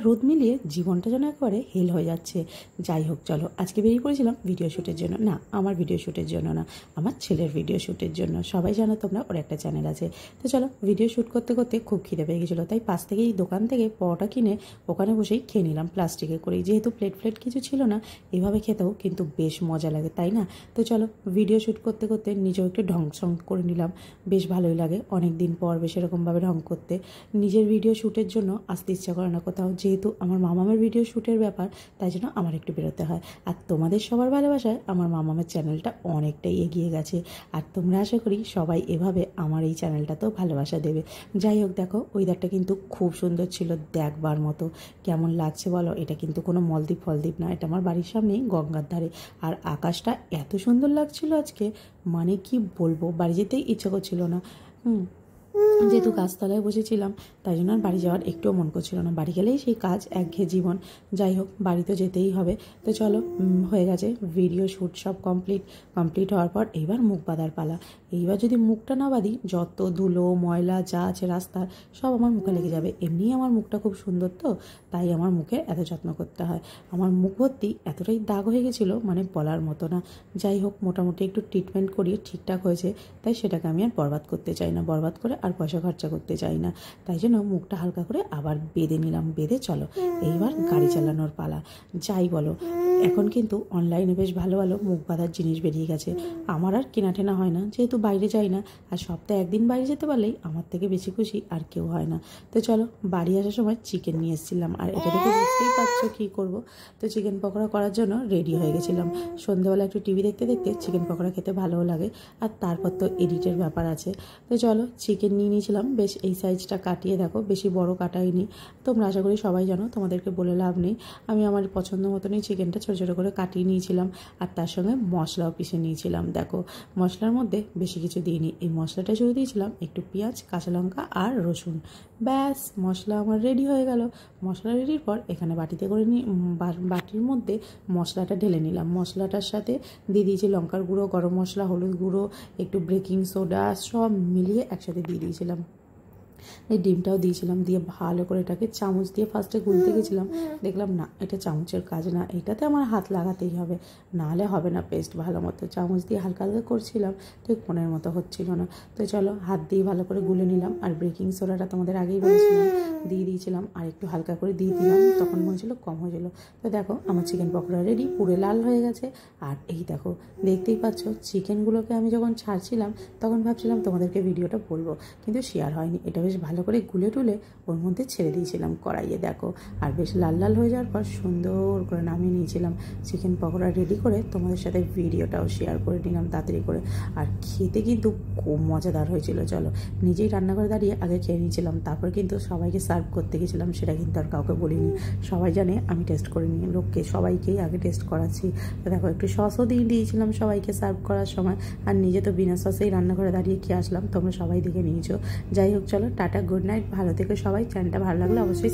রোদ মিলিয়ে জীবনটা যেন একবারে হেল হয়ে যাচ্ছে। যাই হোক, চলো আজকে বেরিয়ে পড়েছিলাম ভিডিও শ্যুটের জন্য। না, আমার ভিডিও শ্যুটের জন্য না, আমার ছেলের ভিডিও শ্যুটের জন্য। সবাই জানো তোমরা, ওর একটা চ্যানেল আছে। তো চলো, ভিডিও শ্যুট করতে করতে খুব খিদে পেয়ে গেছিলো, তাই পাশ থেকেই দোকান থেকে পরোটা কিনে ওখানে বসেই খেয়ে নিলাম প্লাস্টিকে করেই। যেহেতু প্লেট কিছু ছিল না, এভাবে খেতেও কিন্তু বেশ মজা লাগে, তাই না? তো চলো, ভিডিও শ্যুট করতে করতে নিজেও একটু ঢং সং করে নিলাম। বেশ ভালোই লাগে অনেক দিন পর বেশ এরকমভাবে ঢং করতে। নিজের ভিডিও শ্যুটের জন্য আসতে ইচ্ছা করে না কোথাও, যেহেতু আমার মামামের ভিডিও শ্যুটের ব্যাপার, তাই জন্য আমার একটু বেরোতে হয়। আর তোমাদের সবার ভালোবাসায় আমার মামামের চ্যানেলটা অনেকটাই এগিয়ে গেছে। আর তোমরা আশা করি সবাই এভাবে আমার এই চ্যানেলটাতেও ভালোবাসা দেবে। যাই হোক, দেখো ওয়েদারটা কিন্তু খুব সুন্দর ছিল, দেখবার মতো। কেমন লাগছে বলো? এটা কিন্তু কোনো মলদ্বীপ ফলদ্বীপ না, এটা আমার বাড়ির সামনেই গঙ্গার ধারে। আর আকাশটা এত সুন্দর লাগছিল আজকে, মানে কি বলবো, বাড়ি যেতেই ইচ্ছা করছিল না। যেহেতু গাছতলায় বসেছিলাম, তাই জন্য আর বাড়ি যাওয়ার একটুও মন করছিল না। বাড়ি গেলেই সেই কাজ, একঘেয়ে জীবন। যাই হোক, বাড়ি তো যেতেই হবে। তো চলো, হয়ে গেছে ভিডিও শ্যুট সব কমপ্লিট হওয়ার পর এইবার মুখ বাঁধার পালা। এইবার যদি মুখটা না বাঁধি, যত ধুলো ময়লা যা আছে রাস্তার, সব আমার মুখে লেগে যাবে। এমনিই আমার মুখটা খুব সুন্দর, তো তাই আমার মুখে এত যত্ন করতে হয়। আমার মুখ ভর্তি এতটাই দাগ হয়ে গেছিলো, মানে বলার মতো না। যাই হোক, মোটামুটি একটু ট্রিটমেন্ট করিয়ে ঠিকঠাক হয়েছে, তাই সেটাকে আমি আর বরবাদ করতে চাই না। বরবাদ করে আর পয়সা খরচা করতে চাই না, তাই জন্য মুখটা হালকা করে আবার বেঁধে নিলাম। বেঁধে চলো এইবার গাড়ি চালানোর পালা। যাই বলো, এখন কিন্তু অনলাইনে বেশ ভালো ভালো মুখ বাঁধার জিনিস বেরিয়ে গেছে। আমার আর কেনা টেনা হয় না, যেহেতু বাইরে যাই না। আর সপ্তাহে একদিন বাইরে যেতে পারলেই আমার থেকে বেশি খুশি আর কেউ হয় না। তো চলো, বাড়ি আসার সময় চিকেন নিয়ে এসেছিলাম, আর এটা দেখে বুঝতেই পারছো কী করবো। তো চিকেন পকোড়া করার জন্য রেডি হয়ে গেছিলাম। সন্ধ্যেবেলা একটু টিভি দেখতে দেখতে চিকেন পকোড়া খেতে ভালোও লাগে, আর তারপর তো এডিটের ব্যাপার আছে। তো চলো, চিকেন নিয়ে নিয়েছিলাম, বেশ এই সাইজটা কাটিয়ে দেখো, বেশি বড় কাটাইনি। তোমরা আশা করি সবাই জানো, তোমাদেরকে বলে লাভ নেই। আমি আমার পছন্দ মতনই চিকেনটা ছোটো ছোটো করে কাটিয়ে নিয়েছিলাম, আর তার সঙ্গে মশলাও পিষে নিয়েছিলাম। দেখো, মশলার মধ্যে বেশি কিছু দিইনি, এই মশলাটা শুধু দিয়েছিলাম একটু পেঁয়াজ, কাঁচা লঙ্কা আর রসুন। ব্যাস, মশলা আমার রেডি হয়ে গেল। মশলা রেডির পর এখানে বাটিতে করে বাটির মধ্যে মশলাটা ঢেলে নিলাম। মশলাটার সাথে দিয়ে দিয়েছি লঙ্কার গুঁড়ো, গরম মশলা, হলুদ গুঁড়ো, একটু বেকিং সোডা, সব মিলিয়ে একসাথে দিয়ে দিয়েছিলাম। এই ডিমটাও দিয়েছিলাম, দিয়ে ভালো করে এটাকে চামচ দিয়ে ফার্স্টে গুলতে গেছিলাম, দেখলাম না, এটা চামচের কাজ না, এটাতে আমার হাত লাগাতেই হবে, নাহলে হবে না পেস্ট ভালো মতো। চামচ দিয়ে হালকা হালকা করছিলাম, ঠিক মনের মতো হচ্ছিল না। তো চলো, হাত দিয়ে ভালো করে গুলে নিলাম। আর বেকিং সোডাটা তোমাদের আগেই বলেছিলাম, দিয়ে দিয়েছিলাম, আর একটু হালকা করে দিয়ে দিলাম, তখন মনে হচ্ছিলো কম হয়েছিল। তো দেখো, আমার চিকেন পকোড়া রেডি, পুরো লাল হয়ে গেছে। আর এই দেখো, দেখতেই পাচ্ছ, চিকেনগুলোকে আমি যখন ছাড়ছিলাম তখন ভাবছিলাম তোমাদেরকে ভিডিওটা বলবো, কিন্তু শেয়ার হয়নি। এটা বেশ ভালো করে গুলে টুলে ওর মধ্যে ছেড়ে দিয়েছিলাম কড়াইয়ে, দেখো। আর বেশ লাল লাল হয়ে যাওয়ার পর সুন্দর করে নামিয়ে নিয়েছিলাম। চিকেন পকোড়া রেডি করে তোমাদের সাথে ভিডিওটাও শেয়ার করে নিলাম তাড়াতাড়ি করে। আর খেতে কিন্তু খুব মজাদার হয়েছিল। চলো, নিজেই রান্না করে দাঁড়িয়ে আগে খেয়ে নিয়েছিলাম, তারপর কিন্তু সবাইকে সার্ভ করতে গেছিলাম, সেটা কিন্তু আর কাউকে বলিনি। সবাই জানে আমি টেস্ট করে নিই, লোককে সবাইকেই আগে টেস্ট করাচ্ছি। তো দেখো, একটু সসও দিয়ে দিয়েছিলাম সবাইকে সার্ভ করার সময়। আর নিজে তো বিনা সসেই রান্না করে দাঁড়িয়ে খেয়ে আসলাম, তোমরা সবাই দেখে নিয়েছো। যাই হোক, চলো টাটা, গুড নাইট, ভালো থেকো সবাই। চ্যানেলটা ভালো লাগলে অবশ্যই